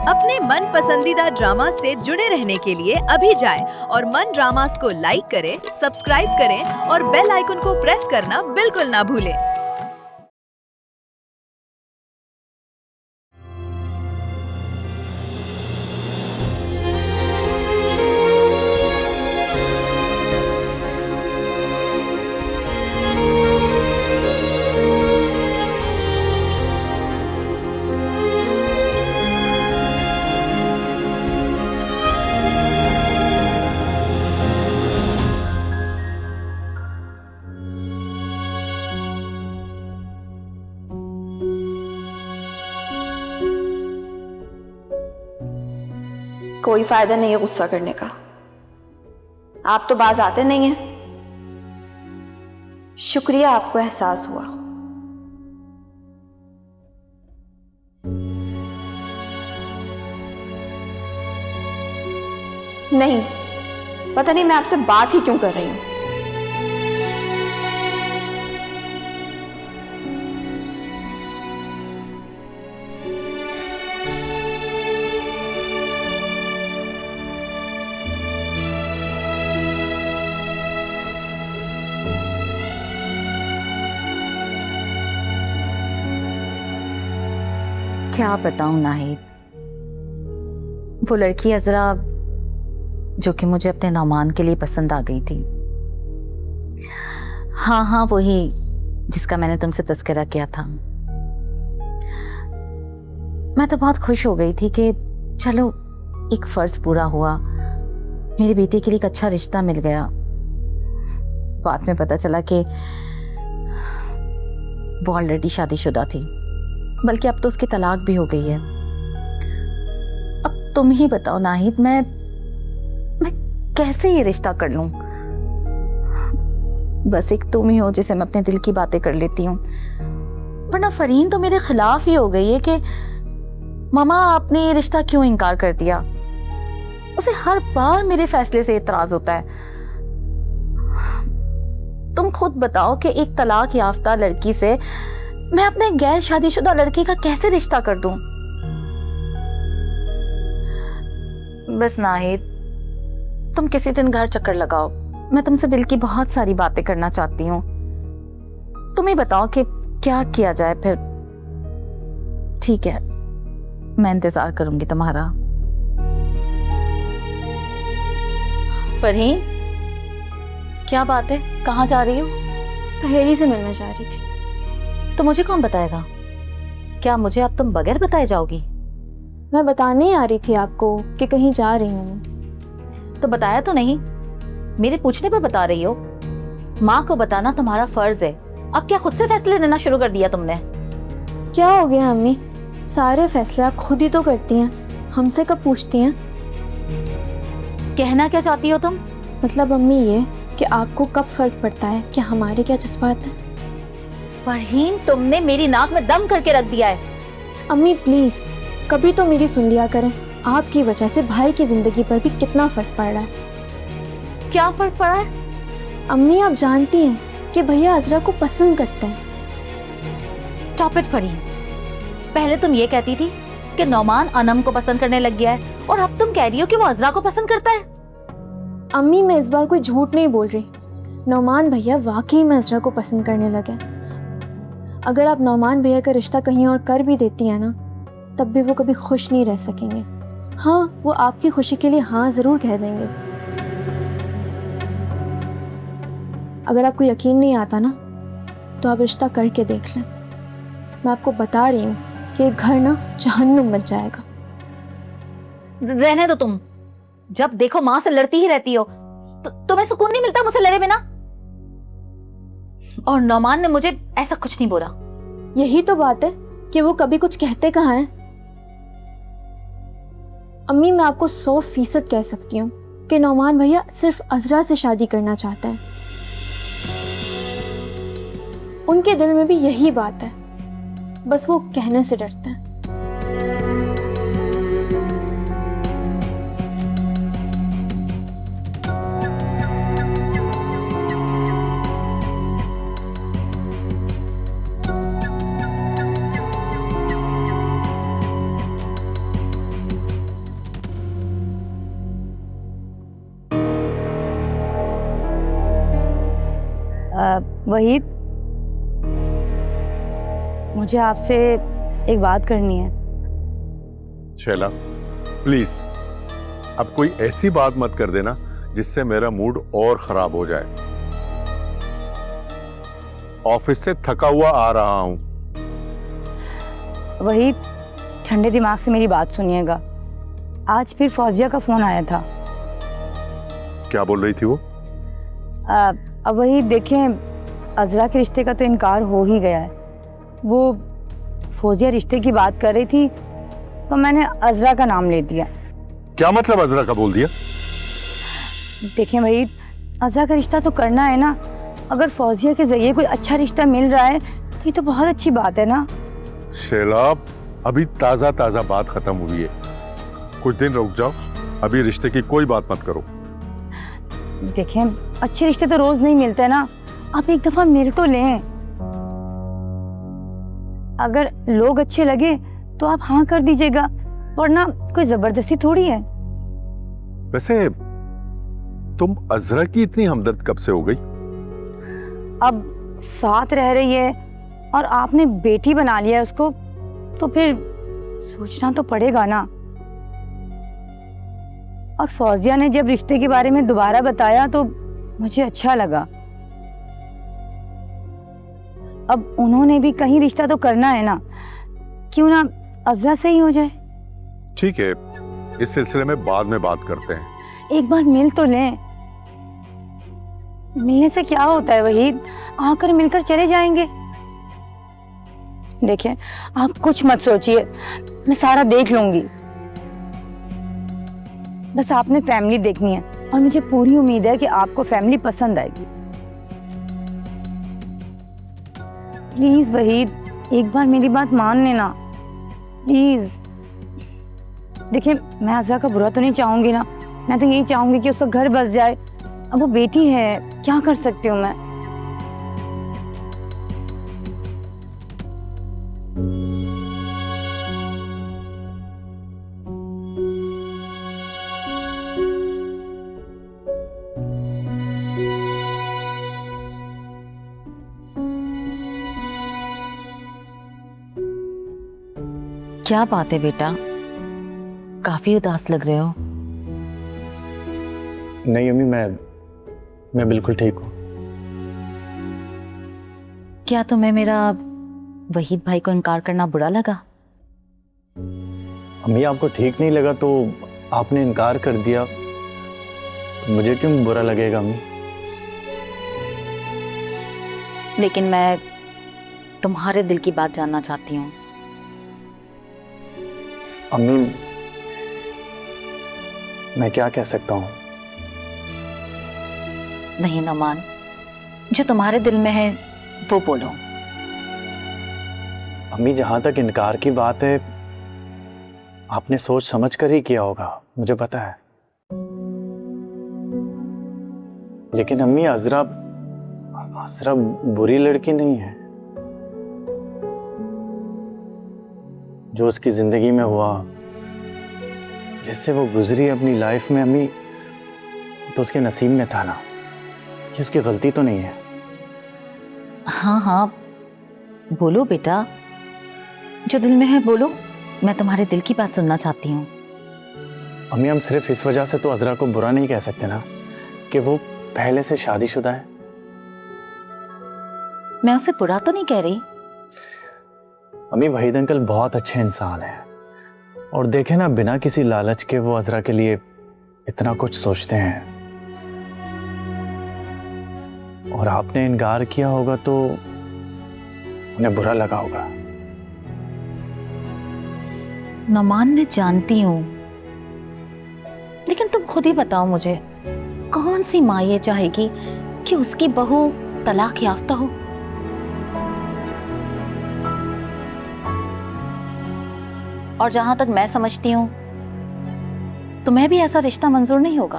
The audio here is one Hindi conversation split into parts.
अपने मन पसंदीदा ड्रामा से जुड़े रहने के लिए अभी जाएं और मन ड्रामास को लाइक करें, सब्सक्राइब करें और बेल आइकन को प्रेस करना बिल्कुल ना भूलें। कोई फायदा नहीं है गुस्सा करने का। आप तो बाज आते नहीं हैं। शुक्रिया आपको एहसास हुआ। नहीं, पता नहीं मैं आपसे बात ही क्यों कर रही हूं। क्या बताऊं नाहिद, वो लड़की अजरा जो कि मुझे अपने नौमान के लिए पसंद आ गई थी। हाँ, वही जिसका मैंने तुमसे तज़किरा किया था। मैं तो बहुत खुश हो गई थी कि चलो एक फर्ज पूरा हुआ, मेरी बेटी के लिए एक अच्छा रिश्ता मिल गया। बाद में पता चला कि वो ऑलरेडी शादीशुदा थी, बल्कि अब तो उसकी तलाक भी हो गई है। अब तुम ही बताओ नाहिद, मैं कैसे ये रिश्ता कर लूं? बस एक तुम ही हो जिसे मैं अपने दिल की बातें कर लेती हूँ, वरना फरीन तो मेरे खिलाफ ही हो गई है कि मामा आपने ये रिश्ता क्यों इनकार कर दिया। उसे हर बार मेरे फैसले से इतराज होता है। तुम खुद बताओ कि एक तलाक याफ्ता लड़की से मैं अपने गैर शादीशुदा लड़के का कैसे रिश्ता कर दूं? बस नाहिद, तुम किसी दिन घर चक्कर लगाओ, मैं तुमसे दिल की बहुत सारी बातें करना चाहती हूँ। तुम ही बताओ कि क्या किया जाए फिर। ठीक है, मैं इंतजार करूंगी तुम्हारा। फरहीन, क्या बात है, कहाँ जा रही हो? सहेली से मिलना चाह रही थी। तो मुझे कौन बताएगा? क्या मुझे अब तुम बगैर बताए जाओगी? मैं बताने ही आ रही थी आपको कि कहीं जा रही हूँ। तो बताया तो नहीं, मेरे पूछने पर बता रही हो। माँ को बताना तुम्हारा फर्ज है। अब क्या खुद से फैसले लेना शुरू कर दिया तुमने? क्या हो गया अम्मी, सारे फैसले आप खुद ही तो करती हैं, हमसे कब पूछती हैं? कहना क्या चाहती हो तुम? मतलब अम्मी ये कि आपको कब फर्क पड़ता है कि हमारे क्या जज्बात हैं? फरहीन, तुमने मेरी नाक में दम करके रख दिया है। अम्मी प्लीज कभी तो मेरी सुन लिया करें। आपकी वजह से भाई की जिंदगी पर भी कितना फर्क पड़ रहा है। क्या फर्क पड़ा है? अम्मी आप जानती हैं कि भैया अजरा को पसंद करते हैं। Stop it Farheen. पहले तुम ये कहती थी कि नौमान अनम को पसंद करने लग गया है, और अब तुम कह रही हो कि वो अजरा को पसंद करता है। अम्मी मैं इस बार कोई झूठ नहीं बोल रही। नौमान भैया वाकई में अजरा को पसंद करने लगे। अगर आप नौमान भैया का रिश्ता कहीं और कर भी देती हैं ना, तब भी वो कभी खुश नहीं रह सकेंगे। हाँ, वो आपकी खुशी के लिए हाँ जरूर कह देंगे। अगर आपको यकीन नहीं आता ना, तो आप रिश्ता करके देख लें। मैं आपको बता रही हूँ कि ये घर ना जहन्नुम बन जाएगा। रहने दो तुम। जब देखो माँ से लड़ती ही रहती हो, तो तुम्हें सुकून नहीं मिलता मुझसे लड़े बिना? और नौमान ने मुझे ऐसा कुछ नहीं बोला। यही तो बात है कि वो कभी कुछ कहते कहाँ हैं। अम्मी मैं आपको 100% कह सकती हूँ कि नौमान भैया सिर्फ अजरा से शादी करना चाहते हैं। उनके दिल में भी यही बात है, बस वो कहने से डरते हैं। वहीद, मुझे आपसे एक बात करनी है। शैला प्लीज अब कोई ऐसी बात मत कर देना जिससे मेरा मूड और खराब हो जाए। ऑफिस से थका हुआ आ रहा हूं। वहीद, ठंडे दिमाग से मेरी बात सुनिएगा। आज फिर फौजिया का फोन आया था। क्या बोल रही थी वो? अब वही देखें, अजरा के रिश्ते का तो इनकार हो ही गया है। वो फौजिया रिश्ते की बात कर रही थी तो मैंने अजरा का नाम ले दिया। क्या मतलब अजरा का बोल दिया? देखें वही, अजरा का रिश्ता तो करना है ना। अगर फौजिया के जरिए कोई अच्छा रिश्ता मिल रहा है तो ये तो बहुत अच्छी बात है ना। शैला अभी ताजा ताजा बात खत्म हुई है, कुछ दिन रुक जाओ। अभी रिश्ते की कोई बात मत करो। देखें, अच्छे रिश्ते तो रोज नहीं मिलते ना, आप एक दफा मिल तो लें। अगर लोग अच्छे लगे तो आप हाँ कर दीजिएगा, वरना कोई जबरदस्ती थोड़ी है। वैसे तुम अजरा की इतनी हमदर्द कब से हो गई? अब साथ रह रही है और आपने बेटी बना लिया है उसको, तो फिर सोचना तो पड़ेगा ना। और फौजिया ने जब रिश्ते के बारे में दोबारा बताया तो मुझे अच्छा लगा। अब उन्होंने भी कहीं रिश्ता तो करना है ना, क्यों ना अजरा से ही हो जाए। ठीक है, इस सिलसिले में बाद में बात करते हैं। एक बार मिल तो लें। मिलने से क्या होता है वहीद, आकर मिलकर चले जाएंगे। देखिए, आप कुछ मत सोचिए, मैं सारा देख लूंगी। बस आपने फैमिली देखनी है और मुझे पूरी उम्मीद है कि आपको फैमिली पसंद आएगी। प्लीज वहीद, एक बार मेरी बात मान लेना प्लीज। देखिए, मैं अजरा का बुरा तो नहीं चाहूंगी ना, मैं तो यही चाहूंगी कि उसका घर बस जाए। अब वो बेटी है, क्या कर सकती हूँ मैं। क्या बात है बेटा, काफी उदास लग रहे हो। नहीं अम्मी, मैं बिल्कुल ठीक हूँ। क्या तुम्हें मेरा वहीद भाई को इनकार करना बुरा लगा? अम्मी, आपको ठीक नहीं लगा तो आपने इनकार कर दिया, तो मुझे क्यों बुरा लगेगा अम्मी? लेकिन मैं तुम्हारे दिल की बात जानना चाहती हूँ। अम्मी, मैं क्या कह सकता हूँ? नहीं नौमान, जो तुम्हारे दिल में है वो बोलो। अम्मी, जहां तक इनकार की बात है, आपने सोच समझ कर ही किया होगा, मुझे पता है। लेकिन अम्मी, अजरा बुरी लड़की नहीं है। जो उसकी जिंदगी में हुआ, जिससे वो गुजरी अपनी लाइफ में, अम्मी, तो उसके नसीब में था ना। ये उसकी गलती तो नहीं है। हाँ हाँ बोलो बेटा, जो दिल में है बोलो, मैं तुम्हारे दिल की बात सुनना चाहती हूँ। अम्मी, हम सिर्फ इस वजह से तो अजरा को बुरा नहीं कह सकते ना कि वो पहले से शादीशुदा है। मैं उसे बुरा तो नहीं कह रही। अम्मी, वहीद अंकल बहुत अच्छे इंसान हैं और देखे ना, बिना किसी लालच के वो अजरा के लिए इतना कुछ सोचते हैं। और आपने इनकार किया होगा तो उन्हें बुरा लगा होगा। नौमान, मैं जानती हूँ, लेकिन तुम खुद ही बताओ मुझे, कौन सी माँ ये चाहेगी कि उसकी बहू तलाक याफ्ता हो? और जहां तक मैं समझती हूँ, तुम्हें भी ऐसा रिश्ता मंजूर नहीं होगा।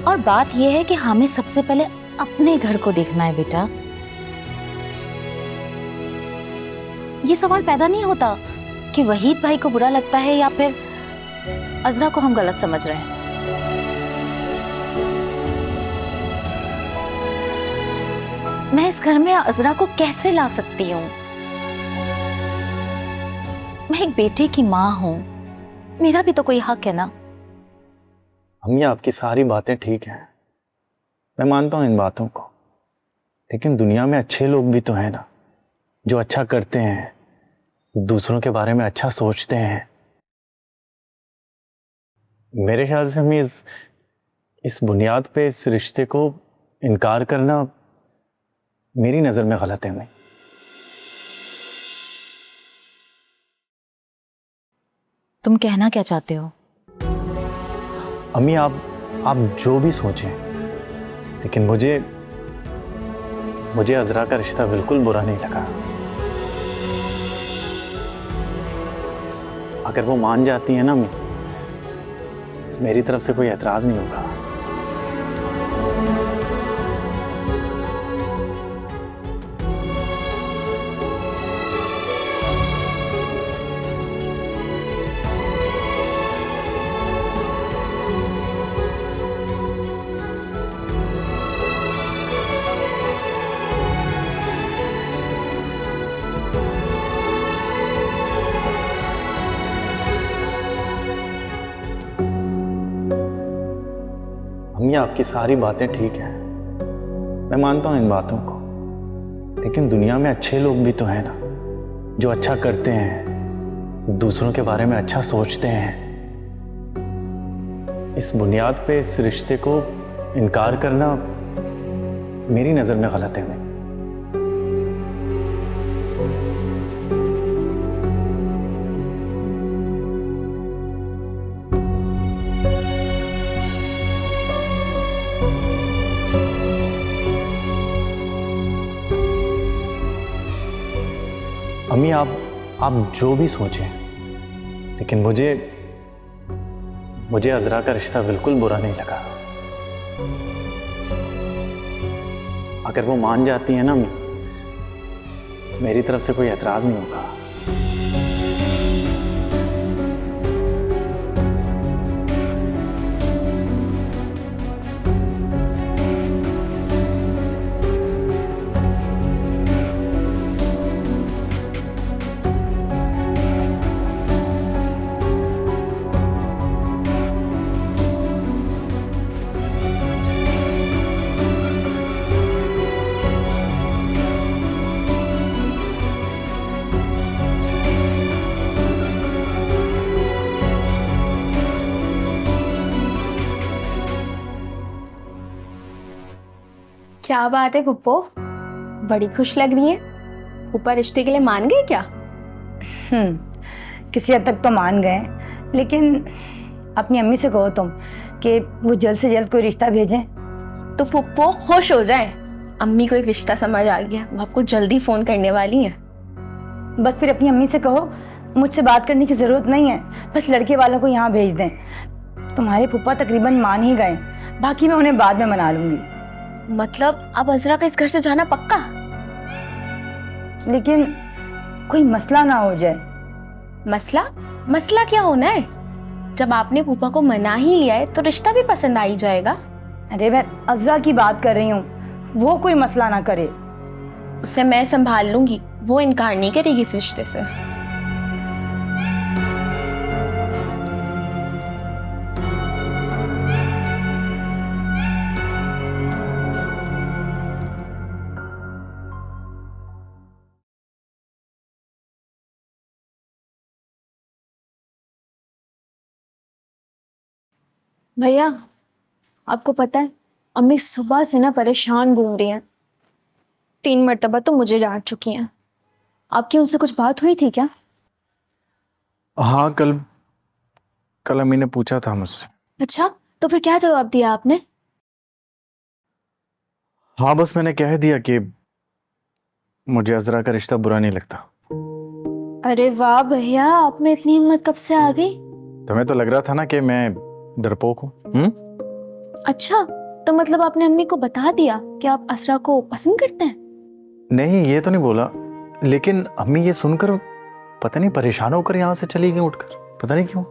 और बात यह है कि हमें सबसे पहले अपने घर को देखना है बेटा। ये सवाल पैदा नहीं होता कि वहीद भाई को बुरा लगता है या फिर अजरा को हम गलत समझ रहे हैं। मैं इस घर में अजरा को कैसे ला सकती हूँ? मैं एक बेटे की माँ हूँ, मेरा भी तो कोई हक है ना। अम्मी आपकी सारी बातें ठीक हैं, मैं मानता हूँ इन बातों को, लेकिन दुनिया में अच्छे लोग भी तो हैं ना, जो अच्छा करते हैं, दूसरों के बारे में अच्छा सोचते हैं। मेरे ख्याल से हमें इस बुनियाद पे इस रिश्ते को इनकार करना मेरी नज़र में गलत है। मैं तुम कहना क्या चाहते हो? अम्मी आप जो भी सोचें, लेकिन मुझे अजरा का रिश्ता बिल्कुल बुरा नहीं लगा। अगर वो मान जाती है ना अम्मी, मेरी तरफ से कोई एतराज नहीं होगा। अम्मी आपकी सारी बातें ठीक हैं, मैं मानता हूँ इन बातों को, लेकिन दुनिया में अच्छे लोग भी तो हैं ना, जो अच्छा करते हैं, दूसरों के बारे में अच्छा सोचते हैं। इस बुनियाद पे इस रिश्ते को इनकार करना मेरी नज़र में गलत है। मैं अम्मी आप जो भी सोचें, लेकिन मुझे अजरा का रिश्ता बिल्कुल बुरा नहीं लगा। अगर वो मान जाती है ना अम्मी, मेरी तरफ से कोई एतराज नहीं होगा। क्या बात है पुप्पो, बड़ी खुश लग रही है। ऊपर रिश्ते के लिए मान गए क्या? किसी हद तक तो मान गए, लेकिन अपनी अम्मी से कहो तुम कि वो जल्द से जल्द कोई रिश्ता भेजें। तो पुप्पो खुश हो जाए, अम्मी को एक रिश्ता समझ आ गया, वो आपको जल्दी फोन करने वाली हैं। बस फिर अपनी अम्मी से कहो मुझसे बात करने की ज़रूरत नहीं है, बस लड़के वालों को यहाँ भेज दें। तुम्हारे फूफा तकरीबन मान ही गए, बाकी मैं उन्हें बाद में मना लूँगी। मतलब अब अजरा का इस घर से जाना पक्का? लेकिन कोई मसला ना हो जाए। मसला क्या होना है? जब आपने फूफा को मना ही लिया है तो रिश्ता भी पसंद आ ही जाएगा। अरे मैं अजरा की बात कर रही हूँ, वो कोई मसला ना करे। उसे मैं संभाल लूंगी, वो इनकार नहीं करेगी इस रिश्ते से। भैया, आपको पता है अम्मी सुबह से ना परेशान घूम रही हैं। 3 मर्तबा तो मुझे डांट चुकी हैं। आपकी उनसे कुछ बात हुई थी क्या? हाँ, कल अम्मी ने पूछा था मुझसे। अच्छा, तो फिर क्या जवाब दिया आपने? हाँ, बस मैंने कह दिया कि मुझे अजरा का रिश्ता बुरा नहीं लगता। अरे वाह भैया, आप में इतनी हिम्मत कब से आ गई? तुम्हें तो लग रहा था ना कि मैं डरपोक हूँ। अच्छा, तो मतलब आपने अम्मी को बता दिया कि आप असरा को पसंद करते हैं? नहीं, ये तो नहीं बोला, लेकिन अम्मी ये सुनकर पता नहीं परेशान होकर यहाँ से चली गई उठकर, पता नहीं क्यों।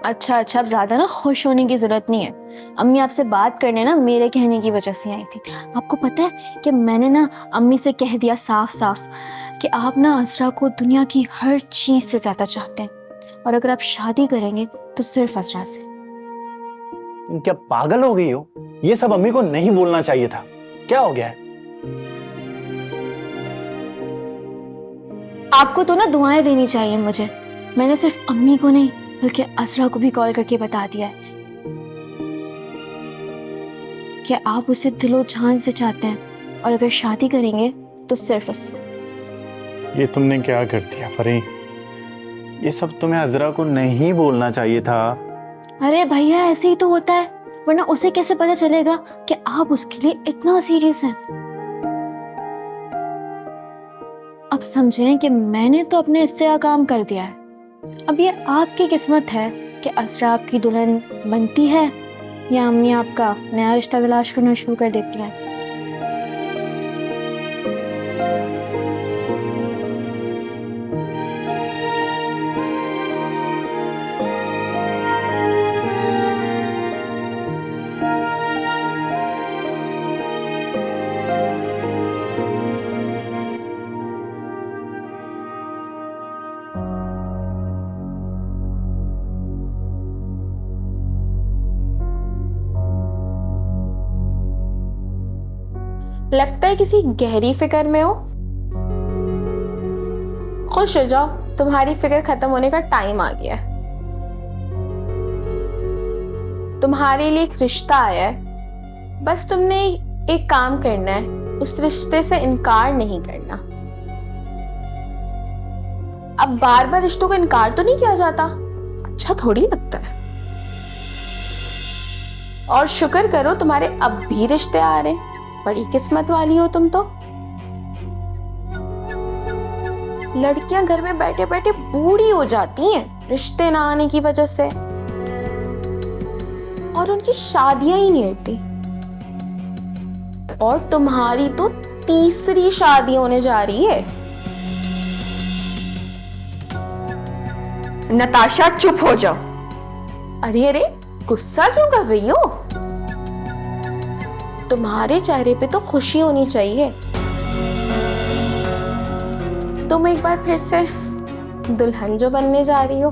अच्छा अच्छा, अब ज्यादा ना खुश होने की जरूरत नहीं है। अम्मी आपसे बात करने ना मेरे कहने की वजह से आई थी। आपको पता है कि मैंने ना अम्मी से कह दिया साफ साफ कि आप ना असरा को दुनिया की हर चीज से ज्यादा चाहते हैं, और अगर आप शादी करेंगे तो सिर्फ असरा से। तुम क्या पागल हो गई हो? ये सब अम्मी को नहीं बोलना चाहिए था। क्या हो गया है? आपको तो ना दुआएं देनी चाहिए मुझे। मैंने सिर्फ अम्मी को नहीं बल्कि असरा को भी कॉल करके बता दिया है कि आप उसे दिलो जान से चाहते हैं, और अगर शादी करेंगे तो सिर्फ उससे। ये तुमने क्या कर दिया फरी? ये सब तुम्हें अजरा को नहीं बोलना चाहिए था। अरे भैया, ऐसे ही तो होता है, वरना उसे कैसे पता चलेगा कि आप उसके लिए इतना सीरियस हैं। अब समझें कि मैंने तो अपने हिस्से का काम कर दिया है। अब ये आपकी किस्मत है कि असरा आपकी दुल्हन बनती है या अम्मी आपका नया रिश्ता तलाश करना शुरू कर देती हैं। लगता है किसी गहरी फिक्र में हो। खुश हो जाओ, तुम्हारी फिक्र खत्म होने का टाइम आ गया है। तुम्हारे लिए एक रिश्ता आया है, बस तुमने एक काम करना है, उस रिश्ते से इनकार नहीं करना। अब बार बार रिश्तों का इनकार तो नहीं किया जाता, अच्छा थोड़ी लगता है। और शुक्र करो तुम्हारे अब भी रिश्ते आ रहे हैं, बड़ी किस्मत वाली हो तुम तो। लड़कियां घर में बैठे बैठे बूढ़ी हो जाती हैं रिश्ते ना आने की वजह से, और उनकी शादियां ही नहीं होती। और तुम्हारी तो तीसरी शादी होने जा रही है। नताशा चुप हो जाओ। अरे अरे, गुस्सा क्यों कर रही हो? तुम्हारे चेहरे पे तो खुशी होनी चाहिए। तुम एक बार फिर से दुल्हन जो बनने जा रही हो,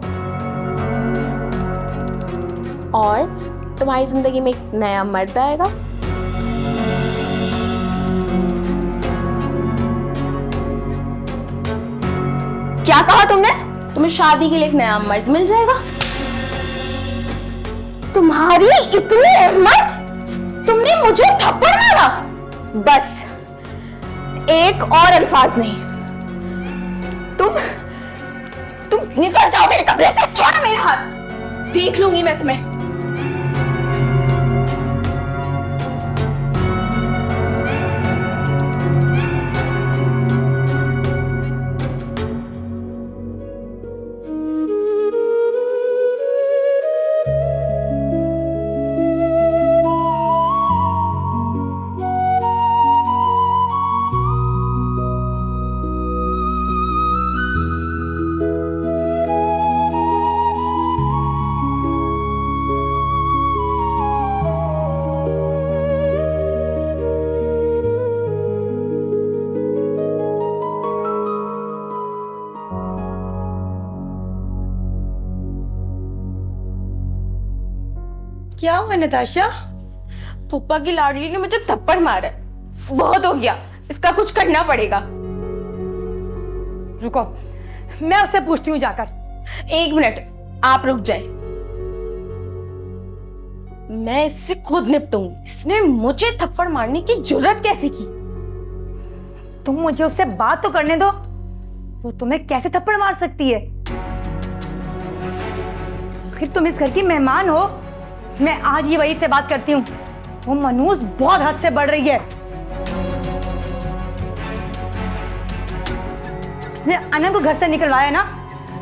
और तुम्हारी जिंदगी में एक नया मर्द आएगा। क्या कहा तुमने? तुम्हें शादी के लिए एक नया मर्द मिल जाएगा। तुम्हारी इतनी हिम्मत, तुमने मुझे थप्पड़ मारा। बस एक और अल्फाज नहीं, तुम निकल जाओ मेरे कमरे से। छोड़ो मेरा हाथ। देख लूंगी मैं तुम्हें। क्या हुआ नताशा? पुप्पा की लाडली ने मुझे थप्पड़ मारा है। बहुत हो गया, इसका कुछ करना पड़ेगा। रुको, मैं उससे पूछती हूँ जाकर। एक मिनट, आप रुक जाए। मैं इससे खुद निपटूंगी। इसने मुझे थप्पड़ मारने की जुर्रत कैसे की? तुम मुझे उससे बात तो करने दो, वो तुम्हें कैसे थप्पड़ मार सकती है? आखिर तुम इस घर की मेहमान हो। मैं आज ही वही से बात करती हूँ। वो मनूस बहुत हद से बढ़ रही है। उसने अनंत को घर से निकलवाया ना,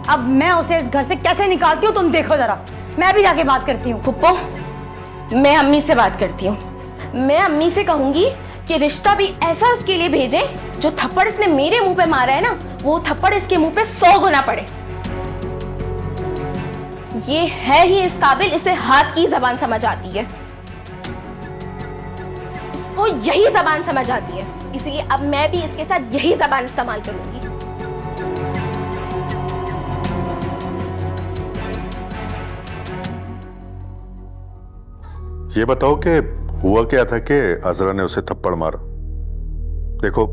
अब मैं उसे इस घर से कैसे निकालती हूँ तुम देखो जरा। मैं भी जाके बात करती हूँ। पुप्पो, मैं अम्मी से बात करती हूँ। मैं अम्मी से कहूंगी कि रिश्ता भी ऐसा उसके लिए भेजे, जो थप्पड़ इसने मेरे मुंह पे मारा है ना, वो थप्पड़ इसके मुंह पे 100 गुना पड़े। ये है ही इस काबिल, इसे हाथ की जबान समझ आती है, इसको यही जबान समझ आती है, इसलिए अब मैं भी इसके साथ यही जबान इस्तेमाल करूंगी। ये बताओ कि हुआ क्या था कि अजरा ने उसे थप्पड़ मारा? देखो,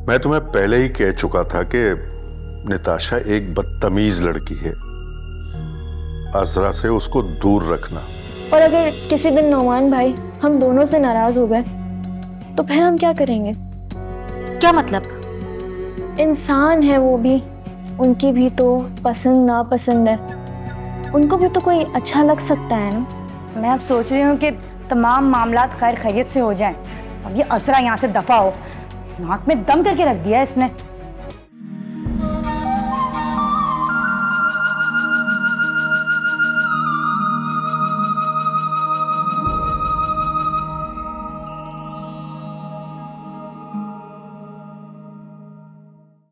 मैं तुम्हें पहले ही कह चुका था कि निताशा एक बदतमीज लड़की है, अजरा से उसको दूर रखना। और अगर किसी दिन नौमान भाई हम दोनों से नाराज हो गए तो फिर हम क्या करेंगे? क्या मतलब? इंसान है वो भी, उनकी भी तो पसंद नापसंद है, उनको भी तो कोई अच्छा लग सकता है ना। मैं अब सोच रही हूँ कि तमाम मामलात खैर खैरियत से हो जाएं और ये असरा यहाँ से दफा हो। नाक में दम करके रख दिया है इसने।